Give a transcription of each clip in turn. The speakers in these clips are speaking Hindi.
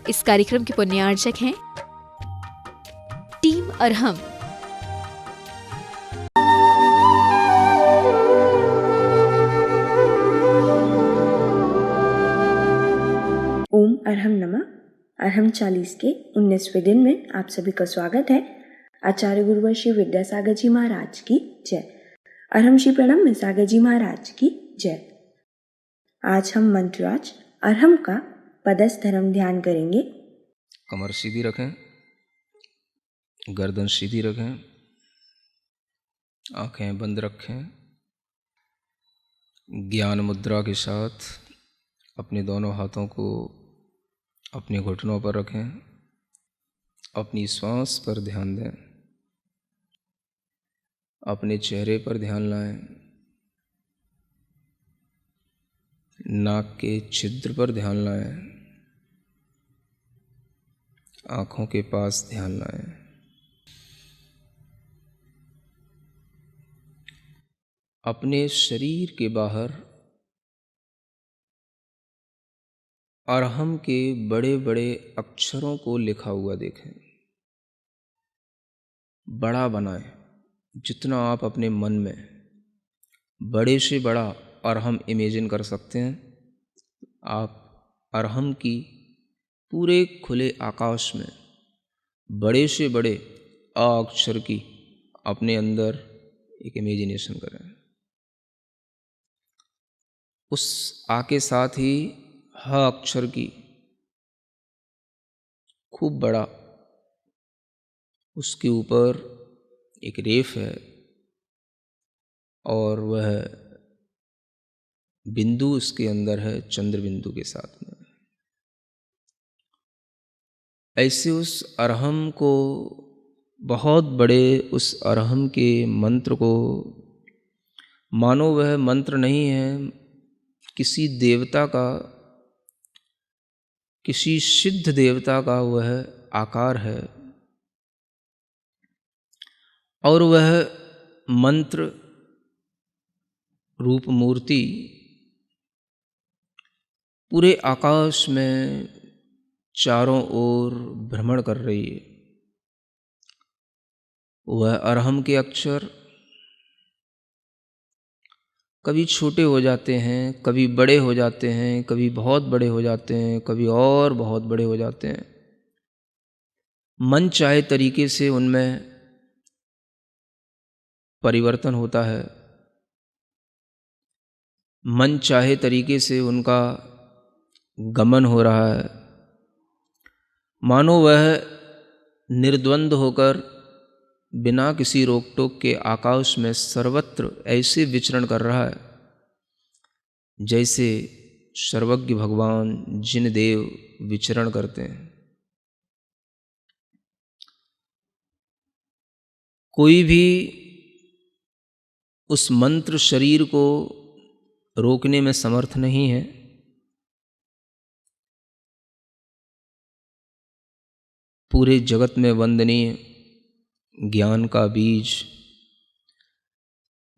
इस कार्यक्रम के पुण्यार्चक हैं टीम अरहम। ओम अरहम नमः। अरहम 40 के 19वें दिन में आप सभी का स्वागत है। आचार्य गुरुवर श्री विद्यासागर जी महाराज की जय। अरहम श्री प्रणम में सागर जी महाराज की जय। आज हम मंत्रराज अरहम का पदस्थ धर्म ध्यान करेंगे। कमर सीधी रखें, गर्दन सीधी रखें, आंखें बंद रखें। ज्ञान मुद्रा के साथ अपने दोनों हाथों को अपने घुटनों पर रखें। अपनी श्वास पर ध्यान दें, अपने चेहरे पर ध्यान लाएं, नाक के छिद्र पर ध्यान लाएं, आँखों के पास ध्यान लाएं। अपने शरीर के बाहर अरहम के बड़े बड़े अक्षरों को लिखा हुआ देखें। बड़ा बनाएं, जितना आप अपने मन में बड़े से बड़ा अरहम इमेजिन कर सकते हैं। आप अरहम की पूरे खुले आकाश में बड़े से बड़े अ अक्षर की अपने अंदर एक इमेजिनेशन करें। उस आ के साथ ही ह अक्षर की खूब बड़ा, उसके ऊपर एक रेफ है और वह बिंदु उसके अंदर है, चंद्र बिंदु के साथ में। ऐसे उस अरहम को, बहुत बड़े उस अरहम के मंत्र को मानो वह मंत्र नहीं है, किसी देवता का, किसी सिद्ध देवता का वह आकार है और वह मंत्र रूप मूर्ति पूरे आकाश में चारों ओर भ्रमण कर रही है। वह अरहम के अक्षर कभी छोटे हो जाते हैं, कभी बड़े हो जाते हैं, कभी बहुत बड़े हो जाते हैं, कभी और बहुत बड़े हो जाते हैं। मन चाहे तरीके से उनमें परिवर्तन होता है, मन चाहे तरीके से उनका गमन हो रहा है। मानो वह निर्द्वंद होकर बिना किसी रोक टोक के आकाश में सर्वत्र ऐसे विचरण कर रहा है जैसे सर्वज्ञ भगवान जिन देव विचरण करते हैं। कोई भी उस मंत्र शरीर को रोकने में समर्थ नहीं है। पूरे जगत में वंदनीय ज्ञान का बीज,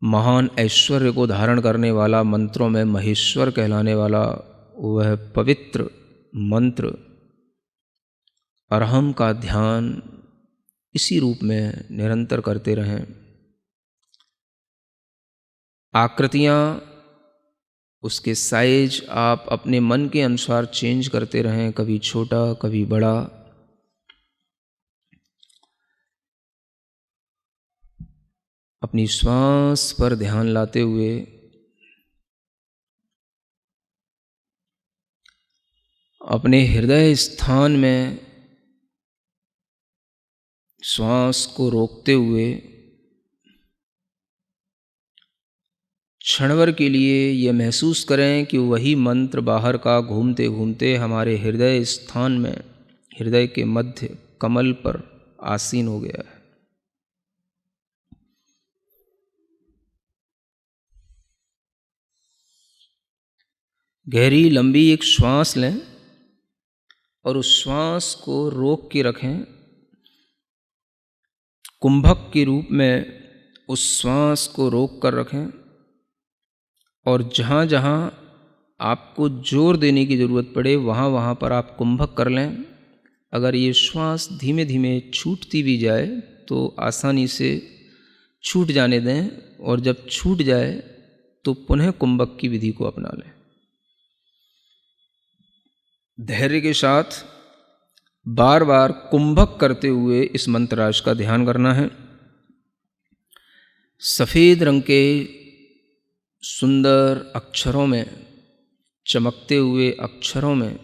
महान ऐश्वर्य को धारण करने वाला, मंत्रों में महेश्वर कहलाने वाला वह पवित्र मंत्र अरहम का ध्यान इसी रूप में निरंतर करते रहें। आकृतियाँ, उसके साइज आप अपने मन के अनुसार चेंज करते रहें, कभी छोटा कभी बड़ा। अपनी श्वास पर ध्यान लाते हुए अपने हृदय स्थान में श्वास को रोकते हुए क्षणभर के लिए यह महसूस करें कि वही मंत्र बाहर का घूमते घूमते हमारे हृदय स्थान में, हृदय के मध्य कमल पर आसीन हो गया है। गहरी लंबी एक श्वास लें और उस श्वास को रोक के रखें। कुंभक के रूप में उस श्वास को रोक कर रखें और जहाँ जहाँ आपको जोर देने की ज़रूरत पड़े वहाँ वहाँ पर आप कुंभक कर लें। अगर ये श्वास धीमे धीमे छूटती भी जाए तो आसानी से छूट जाने दें, और जब छूट जाए तो पुनः कुंभक की विधि को अपना लें। धैर्य के साथ बार बार कुंभक करते हुए इस मंत्रराज का ध्यान करना है। सफ़ेद रंग के सुंदर अक्षरों में, चमकते हुए अक्षरों में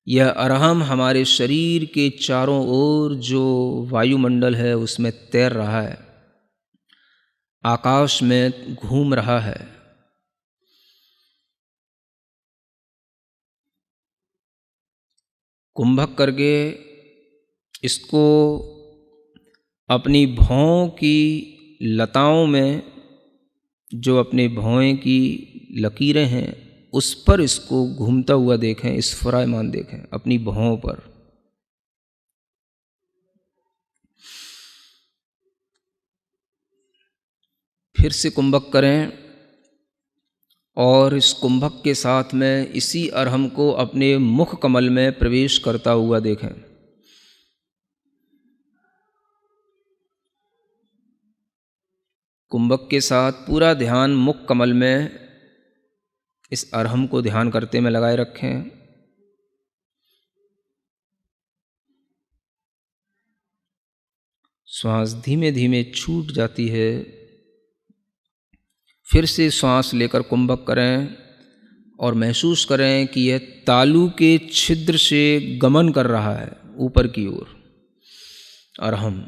यह अरहम हमारे शरीर के चारों ओर जो वायुमंडल है उसमें तैर रहा है, आकाश में घूम रहा है। कुंभक करके इसको अपनी भौं की लताओं में, जो अपने भौं की लकीरें हैं उस पर इसको घूमता हुआ देखें, स्फुरायमान देखें अपनी भौं पर। फिर से कुंभक करें और इस कुंभक के साथ में इसी अरहम को अपने मुख कमल में प्रवेश करता हुआ देखें। कुंभक के साथ पूरा ध्यान मुख कमल में इस अरहम को ध्यान करते में लगाए रखें। श्वास धीमे धीमे छूट जाती है। फिर से श्वास लेकर कुंभक करें और महसूस करें कि यह तालू के छिद्र से गमन कर रहा है ऊपर की ओर अरहम।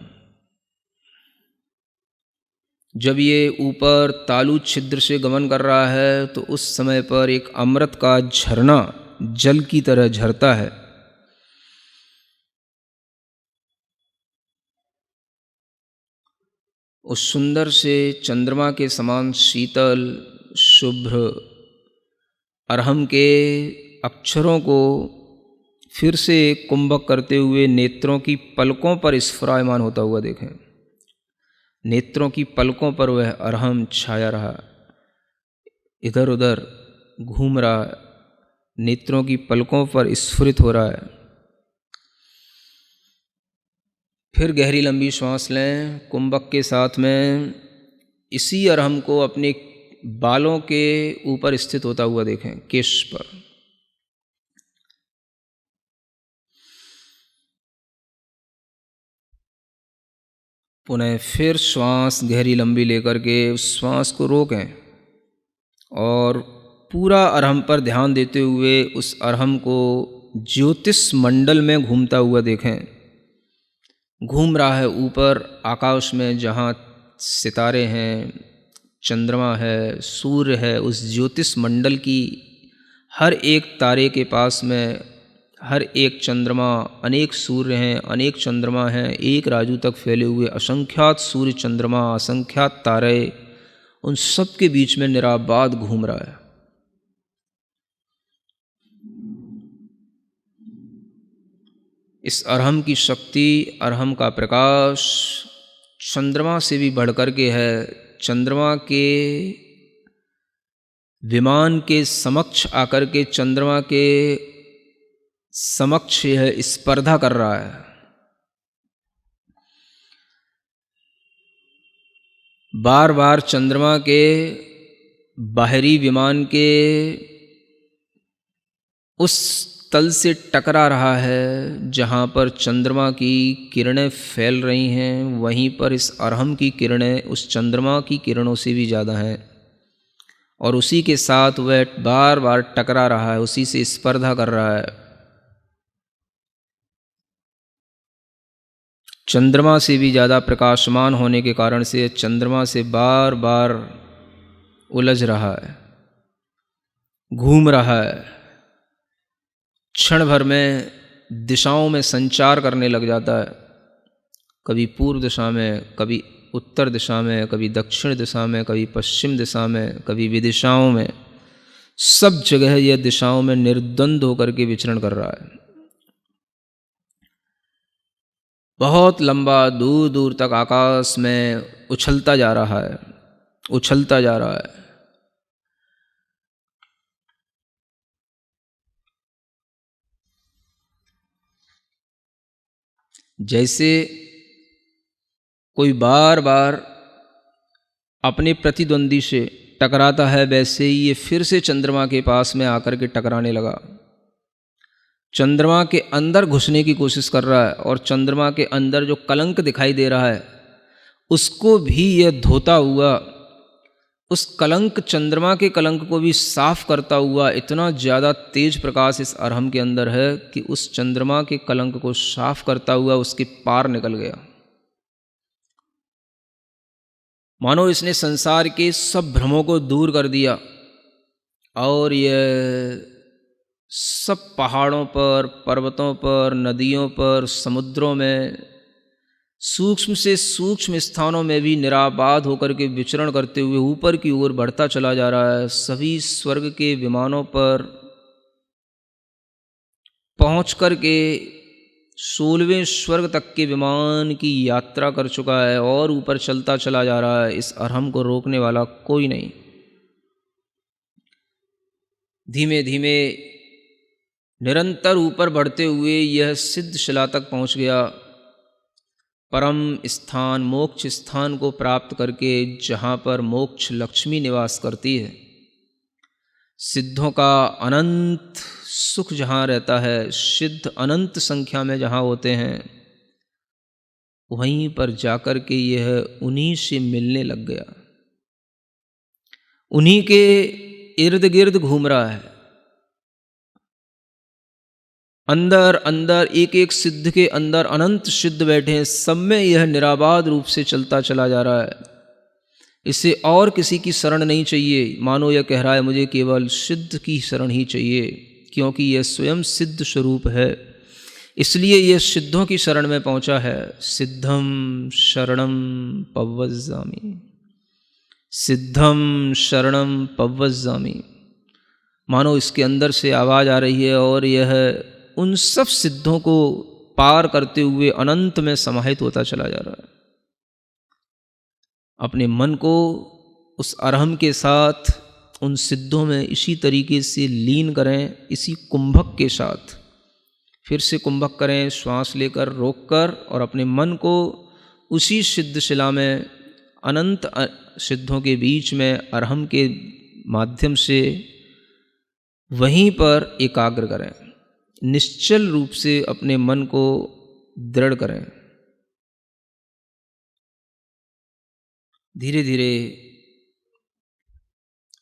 जब ये ऊपर तालु छिद्र से गमन कर रहा है तो उस समय पर एक अमृत का झरना जल की तरह झरता है। उस सुंदर से चंद्रमा के समान शीतल शुभ्र अरहम के अक्षरों को फिर से कुंभक करते हुए नेत्रों की पलकों पर स्फुरायमान होता हुआ देखें। नेत्रों की पलकों पर वह अरहम छाया रहा, इधर उधर घूम रहा, नेत्रों की पलकों पर स्फुरित हो रहा है। फिर गहरी लंबी श्वास लें। कुंभक के साथ में इसी अरहम को अपने बालों के ऊपर स्थित होता हुआ देखें, केश पर। पुनः फिर श्वास गहरी लंबी लेकर के उस श्वास को रोकें और पूरा अरहम पर ध्यान देते हुए उस अरहम को ज्योतिष मंडल में घूमता हुआ देखें। घूम रहा है ऊपर आकाश में, जहाँ सितारे हैं, चंद्रमा है, सूर्य है, उस ज्योतिष मंडल की हर एक तारे के पास में हर एक चंद्रमा, अनेक सूर्य हैं, अनेक चंद्रमा हैं, एक राजू तक फैले हुए असंख्यात सूर्य चंद्रमा, असंख्यात तारे, उन सब के बीच में निराबाद घूम रहा है। इस अरहम की शक्ति, अरहम का प्रकाश चंद्रमा से भी बढ़कर के है। चंद्रमा के विमान के समक्ष आकर के चंद्रमा के समक्ष यह स्पर्धा कर रहा है। बार बार चंद्रमा के बाहरी विमान के उस तल से टकरा रहा है जहाँ पर चंद्रमा की किरणें फैल रही हैं, वहीं पर इस अरहम की किरणें उस चंद्रमा की किरणों से भी ज़्यादा हैं, और उसी के साथ वह बार बार टकरा रहा है, उसी से स्पर्धा कर रहा है। चंद्रमा से भी ज़्यादा प्रकाशमान होने के कारण से चंद्रमा से बार बार उलझ रहा है, घूम रहा है। क्षण भर में दिशाओं में संचार करने लग जाता है, कभी पूर्व दिशा में, कभी उत्तर दिशा में, कभी दक्षिण दिशा में, कभी पश्चिम दिशा में, कभी विदिशाओं में। सब जगह यह दिशाओं में निर्द्वंद होकर के विचरण कर रहा है। बहुत लंबा दूर दूर तक आकाश में उछलता जा रहा है, उछलता जा रहा है। जैसे कोई बार बार अपने प्रतिद्वंदी से टकराता है, वैसे ही ये फिर से चंद्रमा के पास में आकर के टकराने लगा। चंद्रमा के अंदर घुसने की कोशिश कर रहा है और चंद्रमा के अंदर जो कलंक दिखाई दे रहा है उसको भी यह धोता हुआ, उस कलंक, चंद्रमा के कलंक को भी साफ करता हुआ, इतना ज़्यादा तेज प्रकाश इस अरहम के अंदर है कि उस चंद्रमा के कलंक को साफ करता हुआ उसके पार निकल गया। मानो इसने संसार के सब भ्रमों को दूर कर दिया और यह सब पहाड़ों पर, पर्वतों पर, नदियों पर, समुद्रों में, सूक्ष्म से सूक्ष्म स्थानों में भी निराबाद होकर के विचरण करते हुए ऊपर की ओर बढ़ता चला जा रहा है। सभी स्वर्ग के विमानों पर पहुंच कर के 16वें स्वर्ग तक के विमान की यात्रा कर चुका है और ऊपर चलता चला जा रहा है। इस अरहम को रोकने वाला कोई नहीं। धीमे धीमे निरंतर ऊपर बढ़ते हुए यह सिद्ध शिला तक पहुंच गया, परम स्थान, मोक्ष स्थान को प्राप्त करके, जहाँ पर मोक्ष लक्ष्मी निवास करती है। सिद्धों का अनंत सुख जहाँ रहता है, सिद्ध अनंत संख्या में जहाँ होते हैं, वहीं पर जाकर के यह उन्हीं से मिलने लग गया, उन्हीं के इर्द गिर्द घूम रहा है। अंदर अंदर एक एक सिद्ध के अंदर अनंत सिद्ध बैठे हैं, सब में यह निराबाद रूप से चलता चला जा रहा है। इसे और किसी की शरण नहीं चाहिए। मानो यह कह रहा है मुझे केवल सिद्ध की शरण ही चाहिए, क्योंकि यह स्वयं सिद्ध स्वरूप है, इसलिए यह सिद्धों की शरण में पहुंचा है। सिद्धम शरणम पव्वज्जामि, सिद्धम शरणम पव्वज्जामि। मानो इसके अंदर से आवाज़ आ रही है और यह उन सब सिद्धों को पार करते हुए अनंत में समाहित होता चला जा रहा है। अपने मन को उस अरहम के साथ उन सिद्धों में इसी तरीके से लीन करें, इसी कुंभक के साथ फिर से कुंभक करें, श्वास लेकर, रोककर, और अपने मन को उसी सिद्ध शिला में, अनंत सिद्धों के बीच में, अरहम के माध्यम से वहीं पर एकाग्र करें। निश्चल रूप से अपने मन को दृढ़ करें। धीरे धीरे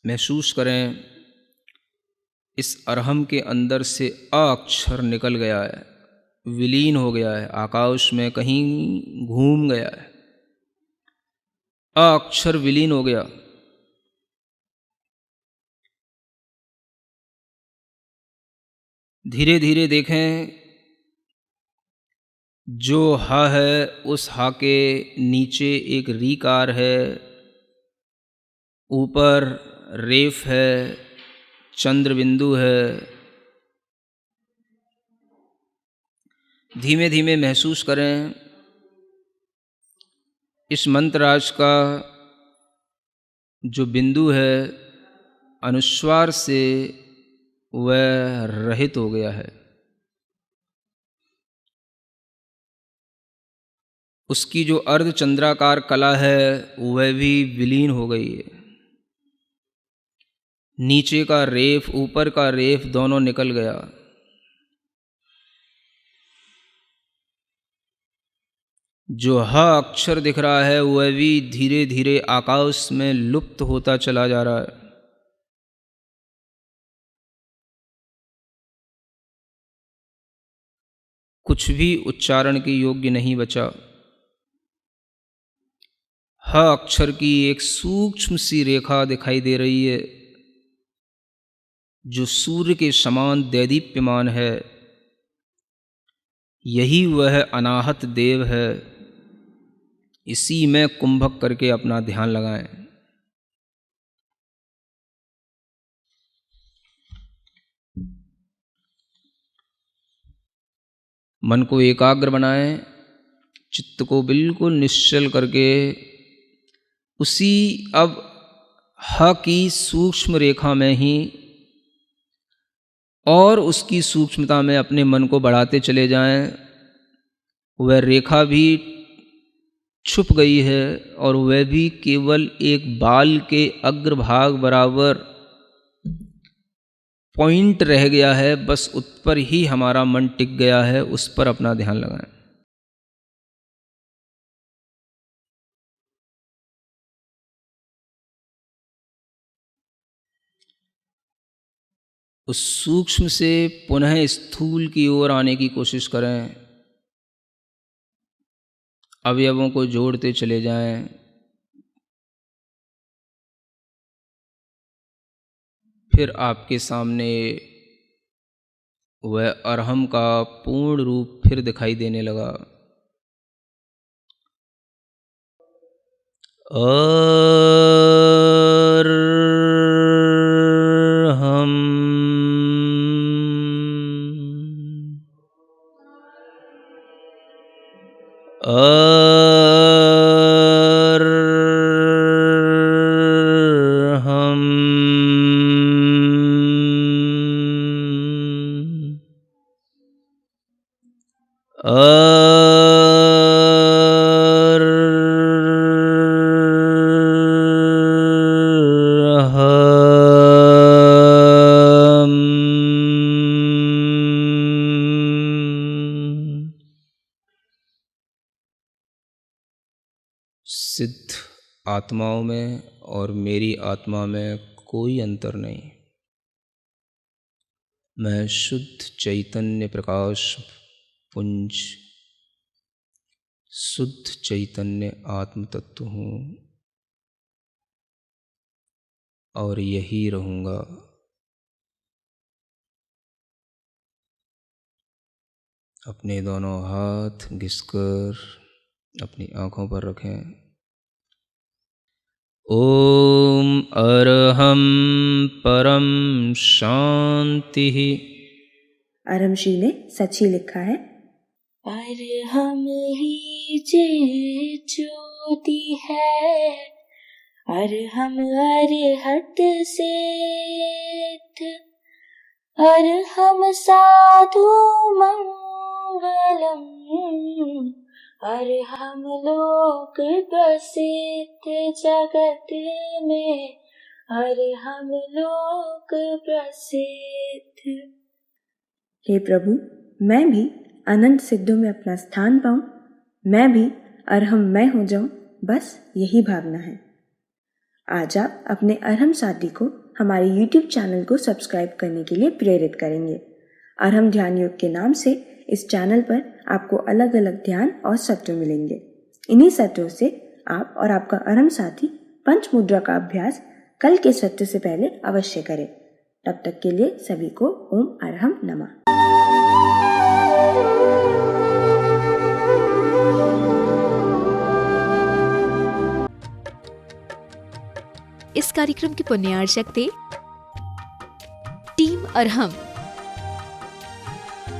महसूस करें इस अरहम के अंदर से अ अक्षर निकल गया है, विलीन हो गया है, आकाश में कहीं घूम गया है। अ अक्षर विलीन हो गया। धीरे धीरे देखें, जो हा है उस हा के नीचे एक रीकार है, ऊपर रेफ है, चंद्र बिंदु है। धीमे धीमे महसूस करें इस मंत्रराज का जो बिंदु है, अनुस्वार से वह रहित हो गया है। उसकी जो अर्धचंद्राकार कला है वह भी विलीन हो गई है। नीचे का रेफ, ऊपर का रेफ दोनों निकल गया। जो ह अक्षर दिख रहा है वह भी धीरे धीरे आकाश में लुप्त होता चला जा रहा है। कुछ भी उच्चारण के योग्य नहीं बचा। ह अक्षर की एक सूक्ष्म सी रेखा दिखाई दे रही है जो सूर्य के समान दैदीप्यमान है। यही वह अनाहत देव है। इसी में कुंभक करके अपना ध्यान लगाएं। मन को एकाग्र बनाएं, चित्त को बिल्कुल निश्चल करके उसी अब ह की सूक्ष्म रेखा में ही और उसकी सूक्ष्मता में अपने मन को बढ़ाते चले जाएं। वह रेखा भी छुप गई है और वह भी केवल एक बाल के अग्रभाग बराबर पॉइंट रह गया है। बस उस पर ही हमारा मन टिक गया है, उस पर अपना ध्यान लगाएं। उस सूक्ष्म से पुनः स्थूल की ओर आने की कोशिश करें। अवयवों को जोड़ते चले जाएं। फिर आपके सामने वह अरहम का पूर्ण रूप फिर दिखाई देने लगा। अरहम अरहम सिद्ध आत्माओं में और मेरी आत्मा में कोई अंतर नहीं। मैं शुद्ध चैतन्य प्रकाश पुंज, शुद्ध चैतन्य आत्म तत्व हूँ और यही रहूँगा। अपने दोनों हाथ घिसकर अपनी आँखों पर रखें। ओम अरहम परम शांति। अरहमशी ने सच ही लिखा है। अरहम ही जे ज्योति है, अरहम अरहत सिद्ध, अरहम साधु मंगलम, अरहम लोक प्रसिद्ध जगत में, अरहम लोक प्रसिद्ध। हे प्रभु, मैं भी अनंत सिद्धों में अपना स्थान पाऊं, मैं भी अरहममय हो जाऊं, बस यही भावना है। आज आप अपने अरहम साथी को हमारे YouTube चैनल को सब्सक्राइब करने के लिए प्रेरित करेंगे। अरहम ध्यान योग के नाम से इस चैनल पर आपको अलग अलग ध्यान और सत्र मिलेंगे। इन्हीं सत्रों से आप और आपका अरहम साथी पंच मुद्रा का अभ्यास कल के सत्र से पहले अवश्य करें। तब तक के लिए सभी को ओम अरहम नमः। इस कार्यक्रम के पुण्यार्चक थे टीम अरहम।